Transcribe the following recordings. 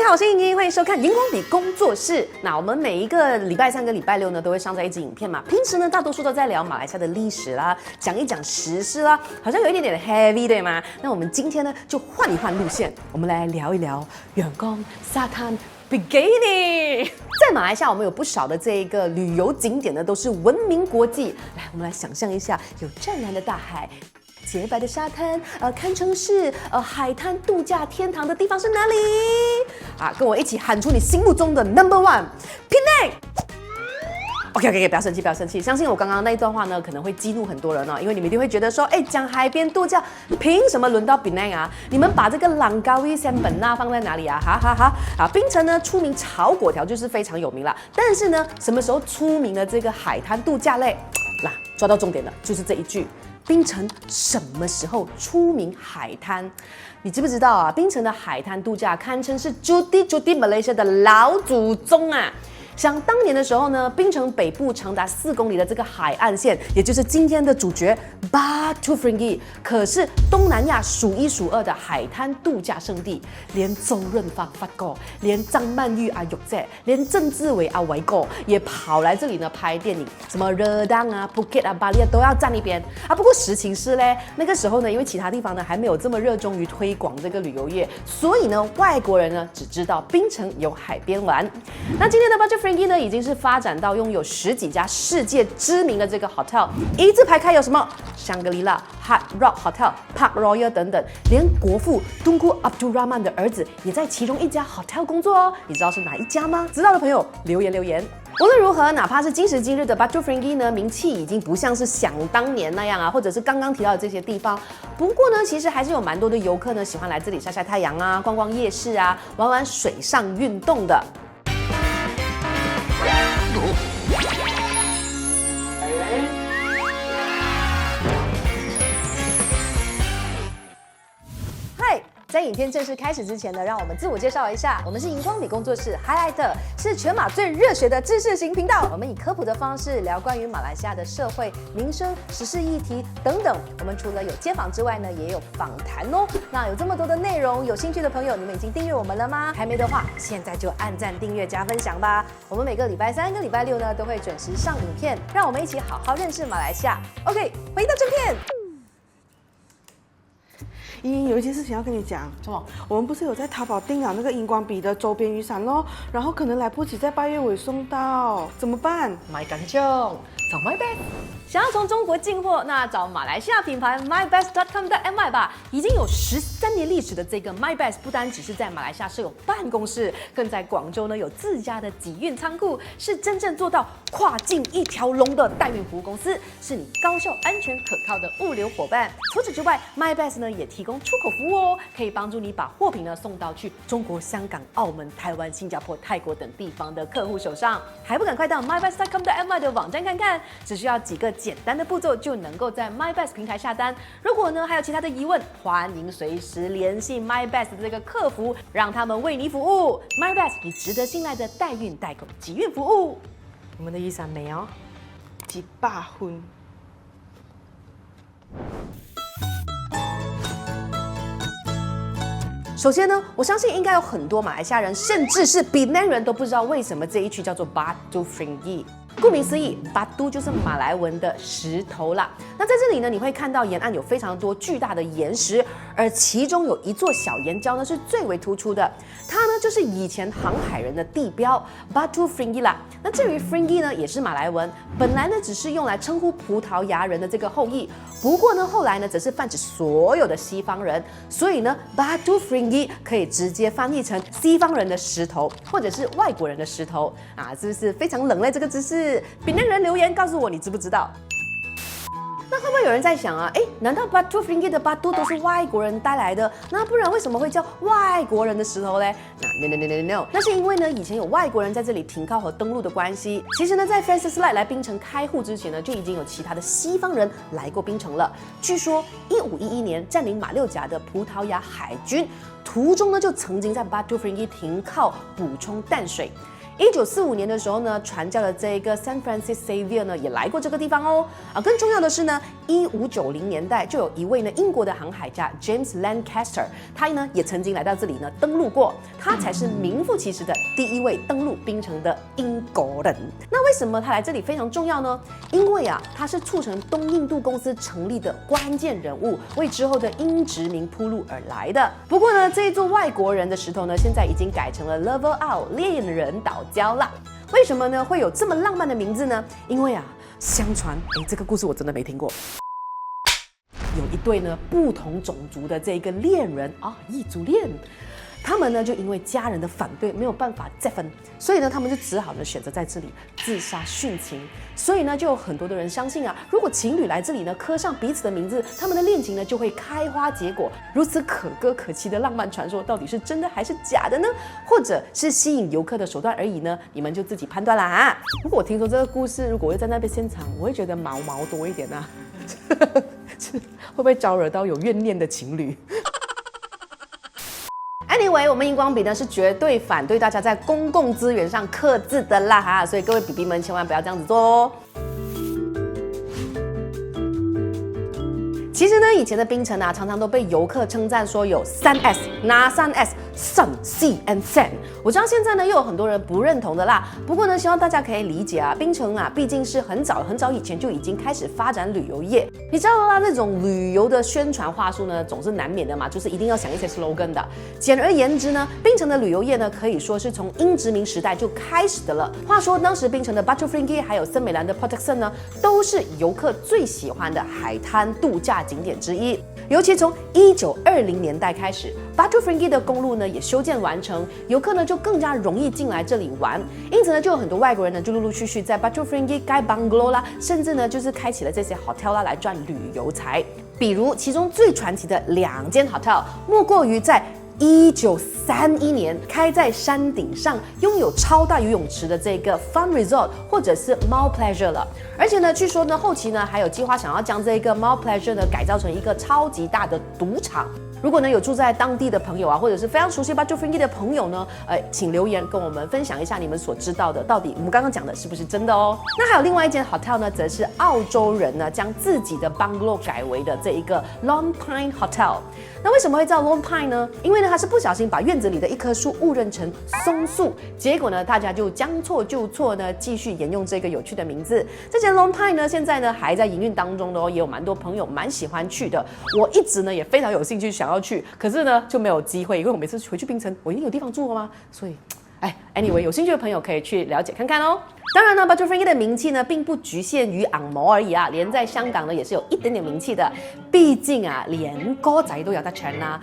你好，我是莹莹，欢迎收看荧光笔工作室。那我们每一个礼拜三跟礼拜六呢，都会上载一支影片嘛。平时呢，大多数都在聊马来西亚的历史啦，讲一讲时事啦，好像有一点点 heavy 对吗？那我们今天呢，就换一换路线，我们来聊一聊远光沙滩。Bikini， 在马来西亚，我们有不少的这一个旅游景点呢，都是闻名国际。来，我们来想象一下，有湛蓝的大海。洁白的沙滩，堪称是海滩度假天堂的地方是哪里？啊，跟我一起喊出你心目中的 number one，Penang。OK， 不要生气，不要生气。相信我刚刚那一段话呢，可能会激怒很多人哦，因为你们一定会觉得说，讲海边度假，凭什么轮到 Penang 啊？你们把这个朗高威、仙本那放在哪里啊？哈哈哈！啊，槟城呢出名炒粿条就是非常有名啦，但是呢，什么时候出名的这个海滩度假类？啦，抓到重点了，就是这一句。槟城什么时候出名海滩？你知不知道啊？槟城的海滩度假堪称是 Judi Malaysia 的老祖宗啊！想当年的时候呢，槟城北部长达4公里的这个海岸线，也就是今天的主角 Batu Ferringhi， 可是东南亚数1数2的海滩度假胜地。连周润发哥，连张曼玉阿玉姐，连郑志伟阿伟哥也跑来这里呢拍电影，什么热浪啊、Phuket 啊、巴厘都要站一边啊。不过实情是嘞，那个时候呢，因为其他地方呢还没有这么热衷于推广这个旅游业，所以呢，外国人呢只知道槟城有海边玩。那今天的 Batu Ferringhi 呢，已经是发展到拥有10几家世界知名的这个 hotel， 一字排开有什么香格里拉、Hard Rock Hotel、Park Royal 等等，连国父Tunku Abdul Rahman 的儿子也在其中一家 hotel 工作哦。你知道是哪一家吗？知道的朋友留言。无论如何，哪怕是今时今日的 Batu Ferringhi 呢，名气已经不像是想当年那样啊，或者是刚刚提到的这些地方。不过呢，其实还是有蛮多的游客呢，喜欢来这里晒晒太阳啊，逛逛夜市啊，玩玩水上运动的。在影片正式开始之前呢，让我们自我介绍一下，我们是荧光笔工作室 Highlight， 是全马最热血的知识型频道。我们以科普的方式聊关于马来西亚的社会、民生、时事议题等等。我们除了有街访之外呢，也有访谈哦。那有这么多的内容，有兴趣的朋友，你们已经订阅我们了吗？还没的话，现在就按赞、订阅、加分享吧。我们每个礼拜3跟礼拜6呢，都会准时上影片，让我们一起好好认识马来西亚。OK， 回到正片。有一件事情要跟你讲，什么？我们不是有在淘宝订了那个荧光笔的周边雨伞咯，然后可能来不及在8月尾送到，怎么办？买干净，找 MyBest。想要从中国进货，那找马来西亚品牌 mybest.com.my 吧。已经有13年历史的这个 MyBest， 不单只是在马来西亚设有办公室，更在广州呢有自家的集运仓库，是真正做到跨境一条龙的代运服务公司，是你高效、安全、可靠的物流伙伴。除此之外 ，MyBest 呢也提供出口服务哦，可以帮助你把货品呢送到去中国、香港、澳门、台湾、新加坡、泰国等地方的客户手上。还不赶快到 mybest.com.my 的网站看看，只需要几个简单的步骤就能够在 MyBest 平台下单。如果呢还有其他的疑问，欢迎随时联系 MyBest 的这个客服，让他们为你服务。MyBest， 你值得信赖的代运代购集运服务。我们的雨伞没哦100分。首先呢，我相信应该有很多马来西亚人，甚至是Penang人都不知道为什么这一区叫做 Batu Ferringhi。顾名思义 ，Batu 就是马来文的石头啦。那在这里呢，你会看到沿岸有非常多巨大的岩石，而其中有一座小岩礁呢是最为突出的。它呢就是以前航海人的地标 Batu Ferringhi 啦。那至于 Ferringhi 呢，也是马来文，本来呢只是用来称呼葡萄牙人的这个后裔，不过呢后来呢则是泛指所有的西方人，所以呢 Batu Ferringhi 可以直接翻译成西方人的石头，或者是外国人的石头啊，是不是非常冷嘞？这个知识。Penang人留言告诉我，你知不知道？那会不会有人在想啊？难道 Batu Ferringhi 的 Batu 都是外国人带来的？那不然为什么会叫外国人的石头嘞？No， 那是因为呢，以前有外国人在这里停靠和登陆的关系。其实呢，在 Francis Light 来槟城开户之前呢，就已经有其他的西方人来过槟城了。据说1511年占领马六甲的葡萄牙海军途中呢，就曾经在 Batu Ferringhi 停靠补充淡水。1945年的时候呢，传教的这个 San Francis Xavier 呢也来过这个地方哦。更重要的是呢1590年代就有一位呢英国的航海家 James Lancaster， 他呢也曾经来到这里呢登陆过，他才是名副其实的第一位登陆槟城的英国人。那为什么他来这里非常重要呢？因为啊，他是促成东印度公司成立的关键人物，为之后的英殖民铺路而来的。不过呢，这一座外国人的石头呢，现在已经改成了 Lover Isle 恋人岛礁啦。为什么呢？会有这么浪漫的名字呢？因为啊，相传，这个故事我真的没听过。有一对呢不同种族的这个恋人啊，异族恋。他们呢就因为家人的反对没有办法再分，所以呢他们就只好呢选择在这里自杀殉情。所以呢就有很多的人相信啊，如果情侣来这里呢刻上彼此的名字，他们的恋情呢就会开花结果。如此可歌可泣的浪漫传说到底是真的还是假的呢？或者是吸引游客的手段而已呢？你们就自己判断啦。如果我听说这个故事，如果我在那边现场，我会觉得毛多一点啊，会不会招惹到有怨念的情侣？Anyway， 我们荧光笔呢是绝对反对大家在公共资源上刻字的啦哈，所以各位比比们千万不要这样子做哦。其实呢，以前的槟城啊，常常都被游客称赞说有3S， 哪3S？ Sun, Sea and Sand。我知道现在呢，又有很多人不认同的啦。不过呢，希望大家可以理解啊，槟城啊，毕竟是很早以前就已经开始发展旅游业。你知道啦，那种旅游的宣传话术呢，总是难免的嘛，就是一定要想一些 slogan 的。简而言之呢，槟城的旅游业呢，可以说是从英殖民时代就开始的了。话说当时槟城的 Batu Ferringhi 还有森美兰的 Port Dickson 呢，都是游客最喜欢的海滩度假景点之一。尤其从1920年代开始 ，Batu Ferringhi 的公路呢也修建完成，游客呢就更加容易进来这里玩。因此呢，就有很多外国人呢就陆陆续续在 Batu Ferringhi 盖 bungalow 啦，甚至呢就是开启了这些 hotel 啦来赚旅游财。比如其中最传奇的2间 hotel， 莫过于在1931年开在山顶上，拥有超大游泳池的这个 Fun Resort 或者是 Mall Pleasure 了。而且呢，据说呢，后期呢还有计划想要将这个 Mall Pleasure 呢改造成一个超级大的赌场。如果呢有住在当地的朋友啊，或者是非常熟悉 Batu Ferringhi 的朋友呢，请留言跟我们分享一下你们所知道的，到底我们刚刚讲的是不是真的哦？那还有另外一间 hotel 呢，则是澳洲人呢将自己的 bungalow 改为的这一个 Lone Pine Hotel。那为什么会叫 Lone Pine 呢？因为呢他是不小心把院子里的一棵树误认成松树，结果呢大家就将错就错呢，继续沿用这个有趣的名字。这间 Lone Pine 呢现在呢还在营运当中的哦，也有蛮多朋友蛮喜欢去的。我一直呢也非常有兴趣想要去，可是呢就没有机会，因为我每次回去槟城，我一定有地方住了吗？所以，anyway， 有兴趣的朋友可以去了解看看哦。当然呢 ，Batu Ferringhi 的名气呢，并不局限于昂毛而已啊，连在香港呢也是有一点点名气的。毕竟啊，連歌仔都有得唱啦。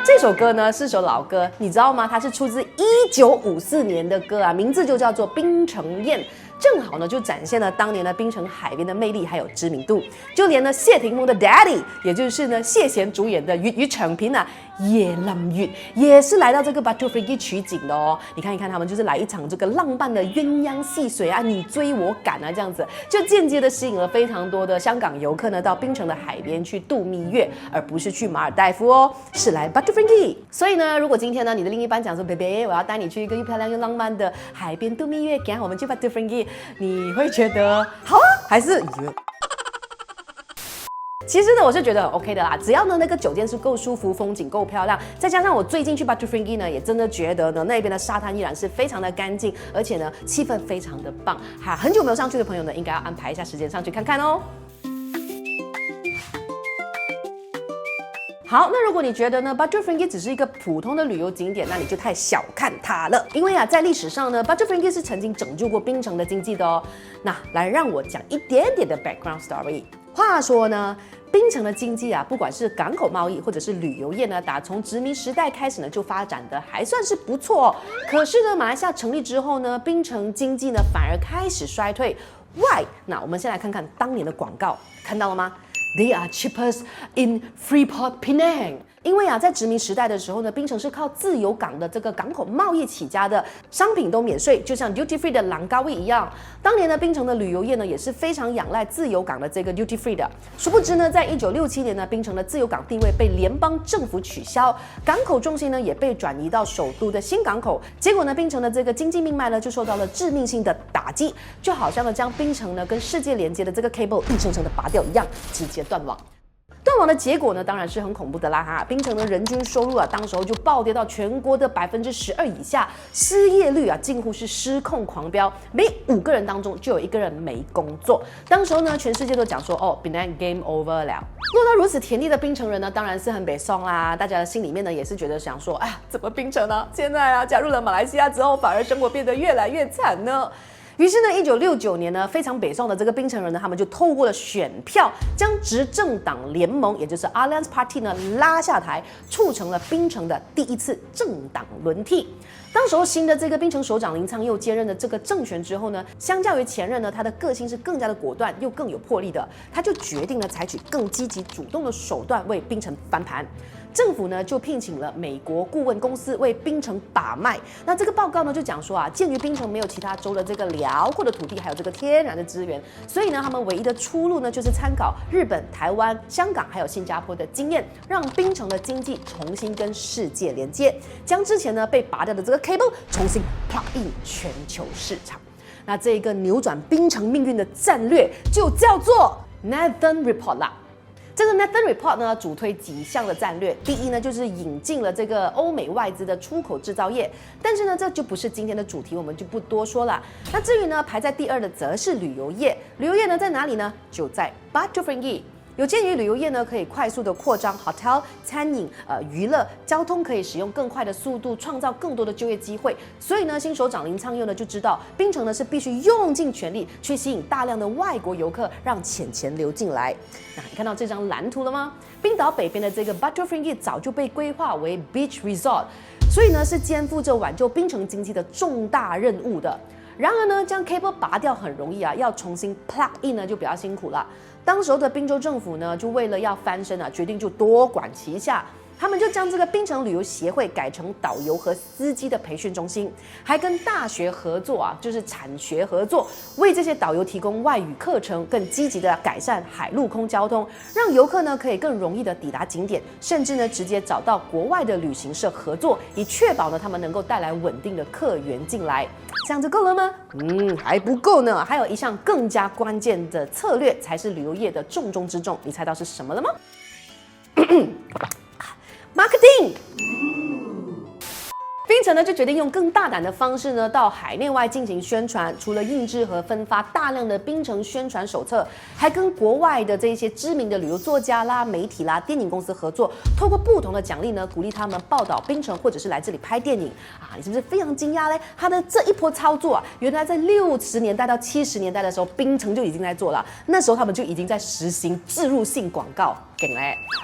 这首歌呢是首老歌，你知道吗？它是出自1954年的歌啊，名字就叫做《槟城宴》。正好呢，就展现了当年的槟城海边的魅力还有知名度。就连呢谢霆锋的 Daddy， 也就是呢谢贤主演的粤语长片啊《夜臨月》，也是来到这个 Batu Ferringhi 取景的哦。你看一看，他们就是来一场这个浪漫的鸳鸯戏水啊，你追我赶啊，这样子就间接的吸引了非常多的香港游客呢到槟城的海边去度蜜月，而不是去马尔代夫哦，是来 Batu Ferringhi。所以呢，如果今天呢你的另一半讲说 ，baby， 我要带你去一个又漂亮又浪漫的海边度蜜月，赶我们去 Batu Ferringhi。你会觉得好啊，还是？其实呢，我是觉得 OK 的啦，只要呢那个酒店是够舒服，风景够漂亮，再加上我最近去 Batu Ferringhi 呢，也真的觉得呢那边的沙滩依然是非常的干净，而且呢气氛非常的棒。很久没有上去的朋友呢，应该要安排一下时间上去看看哦。好，那如果你觉得呢 Batu Ferringhi 只是一个普通的旅游景点，那你就太小看它了。因为啊，在历史上呢 Batu Ferringhi 是曾经拯救过槟城的经济的哦。那来让我讲一点点的 background story。话说呢，槟城的经济啊，不管是港口贸易或者是旅游业呢，打从殖民时代开始呢，就发展的还算是不错哦。可是呢，马来西亚成立之后呢，槟城经济呢反而开始衰退。Why？ 那我们先来看看当年的广告，看到了吗？ They are cheapest in Freeport Penang。因为啊，在殖民时代的时候呢，槟城是靠自由港的这个港口贸易起家的，商品都免税，就像 duty free 的朗高威一样。当年呢，槟城的旅游业呢也是非常仰赖自由港的这个 duty free 的。殊不知呢，在1967年呢，槟城的自由港地位被联邦政府取消，港口重心呢也被转移到首都的新港口。结果呢，槟城的这个经济命脉呢就受到了致命性的打击，就好像呢将槟城呢跟世界连接的这个 cable 硬生生的拔掉一样，直接断网。断网的结果呢，当然是很恐怖的啦哈！槟城的人均收入啊，当时候就暴跌到全国的12%以下，失业率啊近乎是失控狂飙，每5个人当中就有1个人没工作。当时候呢，全世界都讲说哦 ，Penang game over 了。落到如此田地的槟城人呢，当然是很北宋啦。大家的心里面呢，也是觉得想说，哎呀，怎么槟城呢？现在啊，加入了马来西亚之后，反而生活变得越来越惨呢？于是呢，1969年呢，非常北宋的这个槟城人呢，他们就透过了选票，将执政党联盟，也就是 Alliance Party 呢拉下台，促成了槟城的第一次政党轮替。当时候新的这个槟城首长林苍佑接任的这个政权之后呢，相较于前任呢，他的个性是更加的果断，又更有魄力的，他就决定了采取更积极主动的手段为槟城翻盘。政府呢就聘请了美国顾问公司为槟城把脉。那这个报告呢就讲说啊，鉴于槟城没有其他州的这个辽阔的土地，还有这个天然的资源，所以呢他们唯一的出路呢就是参考日本、台湾、香港还有新加坡的经验，让槟城的经济重新跟世界连接，将之前呢被拔掉的这个 cable 重新 plug in 全球市场。那这一个扭转槟城命运的战略就叫做 Nathan Report 啦。这个 Nathan Report 呢，主推几项的战略。第一呢，就是引进了这个欧美外资的出口制造业，但是呢，这就不是今天的主题，我们就不多说了。那至于呢，排在第2的则是旅游业。旅游业呢，在哪里呢？就在 Batu Ferringhi。有鉴于旅游业呢可以快速的扩张 hotel、餐饮、娱乐、交通可以使用更快的速度，创造更多的就业机会，所以呢，新首长林苍佑呢就知道槟城呢是必须用尽全力去吸引大量的外国游客，让钱流进来。那你看到这张蓝图了吗？冰岛北边的这个 Batu Ferringhi 早就被规划为 beach resort， 所以呢是肩负着挽救槟城经济的重大任务的。然而呢，将 cable 拔掉很容易啊，要重新 plug in 呢就比较辛苦了。当时候的宾州政府呢，就为了要翻身啊，决定就多管齐下。他们就将这个槟城旅游协会改成导游和司机的培训中心，还跟大学合作啊，就是产学合作，为这些导游提供外语课程，更积极的改善海陆空交通，让游客呢可以更容易的抵达景点，甚至呢直接找到国外的旅行社合作，以确保呢他们能够带来稳定的客源进来。这样就够了吗？还不够呢，还有一项更加关键的策略才是旅游业的重中之重，你猜到是什么了吗？Marketing。槟城呢就决定用更大胆的方式呢到海内外进行宣传，除了印制和分发大量的槟城宣传手册，还跟国外的这些知名的旅游作家啦、媒体啦、电影公司合作，透过不同的奖励呢鼓励他们报道槟城或者是来这里拍电影啊！你是不是非常惊讶嘞？他的这一波操作啊，原来在60年代到70年代的时候，槟城就已经在做了，那时候他们就已经在实行置入性广告。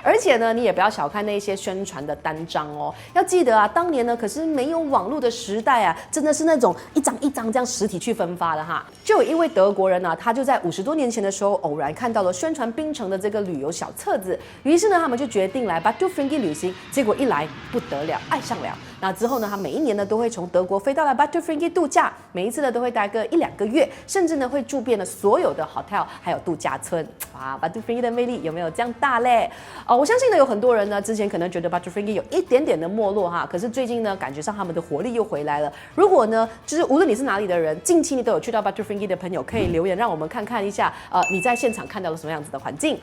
而且呢，你也不要小看那些宣传的单张哦，要记得啊，当年呢可是没有网络的时代啊，真的是那种一张一张这样实体去分发的哈。就有一位德国人呢，他就在50多年前的时候偶然看到了宣传槟城的这个旅游小册子，于是呢他们就决定来 Batu Ferringhi 旅行，结果一来不得了，爱上了。那之后呢，他每一年呢都会从德国飞到来 Batu Ferringhi 度假，每一次呢都会待个1-2个月，甚至呢会住遍了所有的 hotel 还有度假村。哇 ，Batu Ferringhi 的魅力有没有这样大嘞？我相信呢有很多人呢之前可能觉得 Batu Ferringhi 有一点点的没落哈，可是最近呢感觉上他们的活力又回来了。如果呢就是无论你是哪里的人，近期你都有去到 Batu Ferringhi 的朋友，可以留言让我们看看一下，你在现场看到了什么样子的环境。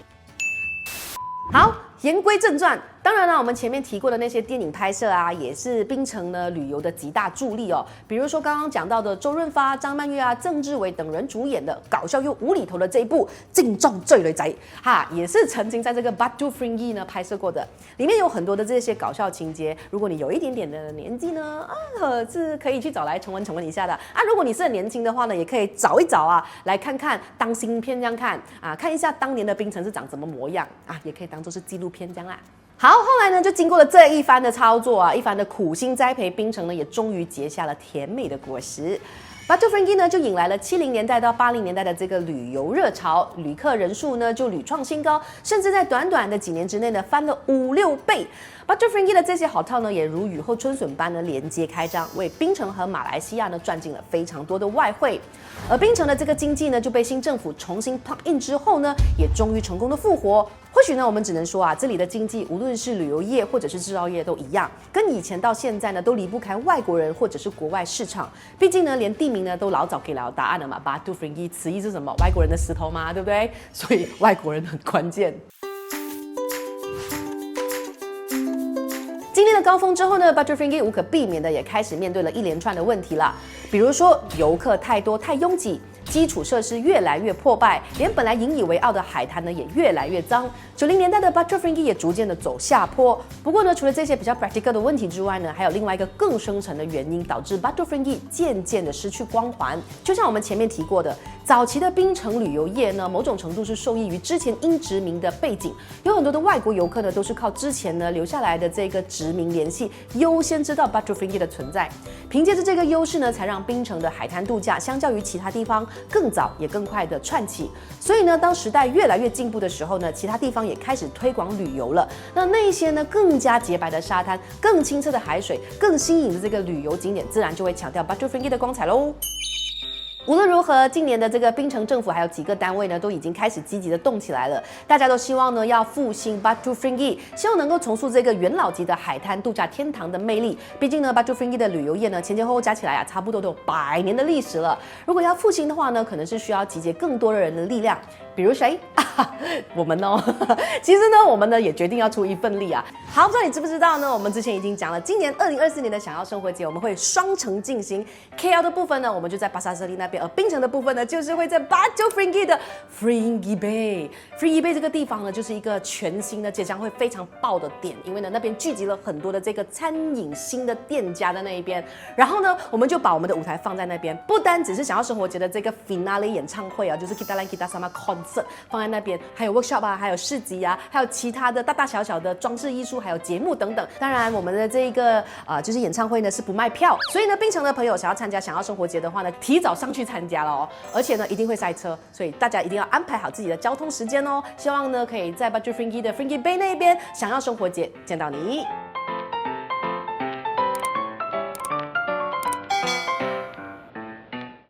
好，言归正传，当然了，我们前面提过的那些电影拍摄啊，也是槟城呢旅游的极大助力哦。比如说刚刚讲到的周润发、张曼玉啊、郑志伟等人主演的搞笑又无厘头的这一部《精壮醉雷仔》哈，也是曾经在这个 Batu Ferringhi 呢拍摄过的。里面有很多的这些搞笑情节，如果你有一点点的年纪呢，是可以去找来重温一下的啊。如果你是很年轻的话呢，也可以找一找啊，来看看当新片这样看啊，看一下当年的槟城是长什么模样啊，也可以当做是纪录片这样啦。好，后来呢，就经过了这一番的操作啊，一番的苦心栽培，槟城呢也终于结下了甜美的果实。Batu Ferringhi 呢就引来了70年代到80年代的这个旅游热潮，旅客人数呢就屡创新高，甚至在短短的几年之内呢翻了5-6倍。Batu Ferringhi 的这些hotel呢也如雨后春笋般呢连接开张，为槟城和马来西亚呢赚进了非常多的外汇。而槟城的这个经济呢就被新政府重新 plug in 之后呢，也终于成功的复活。或许呢，我们只能说啊，这里的经济无论是旅游业或者是制造业都一样，跟以前到现在呢都离不开外国人或者是国外市场。毕竟呢，连地名呢都老早给了答案了嘛。Batu Ferringhi 词义是什么？外国人的石头嘛，对不对？所以外国人很关键。经历了高峰之后呢 ，Batu Ferringhi 无可避免的也开始面对了一连串的问题了，比如说游客太多太拥挤。基础设施越来越破败，连本来引以为傲的海滩呢也越来越脏。90年代的 Batu Ferringhi 也逐渐的走下坡。不过呢，除了这些比较 practical 的问题之外呢，还有另外一个更深层的原因，导致 Batu Ferringhi 渐渐的失去光环。就像我们前面提过的，早期的槟城旅游业呢，某种程度是受益于之前英殖民的背景，有很多的外国游客呢都是靠之前呢留下来的这个殖民联系，优先知道 Batu Ferringhi 的存在。凭借着这个优势呢，才让槟城的海滩度假相较于其他地方更早也更快的串起。所以呢，当时代越来越进步的时候呢，其他地方也开始推广旅游了。那一些呢更加洁白的沙滩、更清澈的海水、更新颖的这个旅游景点，自然就会强调 Batu Ferringhi 的光彩喽。无论如何，今年的这个槟城政府还有几个单位呢，都已经开始积极的动起来了。大家都希望呢要复兴 Batu Ferringhi， 希望能够重塑这个元老级的海滩度假天堂的魅力。毕竟呢 ，Batu Ferringhi 的旅游业呢前后后加起来啊，差不多都有100年的历史了。如果要复兴的话呢，可能是需要集结更多的人的力量。比如谁？我们哦。其实呢，我们呢也决定要出一份力啊。好，不知道你知不知道呢？我们之前已经讲了，今年2024年的想要生活节，我们会双城进行。KL 的部分呢，我们就在巴沙瑟利那边；而槟城的部分呢，就是会在 Batu Ferringhi 的 Ferringhi Bay。Ferringhi Bay 这个地方呢，就是一个全新的即将会非常爆的点，因为呢那边聚集了很多的这个餐饮新的店家在那一边。然后呢，我们就把我们的舞台放在那边，不单只是想要生活节的这个 finale 演唱会啊，就是 Kita Lain Kita Sama Concert 放在那边，还有 workshop 啊，还有市集啊，还有其他的大大小小的装置艺术，还有节目等等。当然，我们的这个就是演唱会呢是不卖票，所以呢，槟城的朋友想要参加想要生活节的话呢，提早上去参加了哦。而且呢，一定会塞车，所以大家一定要安排好自己的交通时间哦。希望呢，可以在 Batu Ferringhi 的 Ferringhi Bay 那边想要生活节见到你。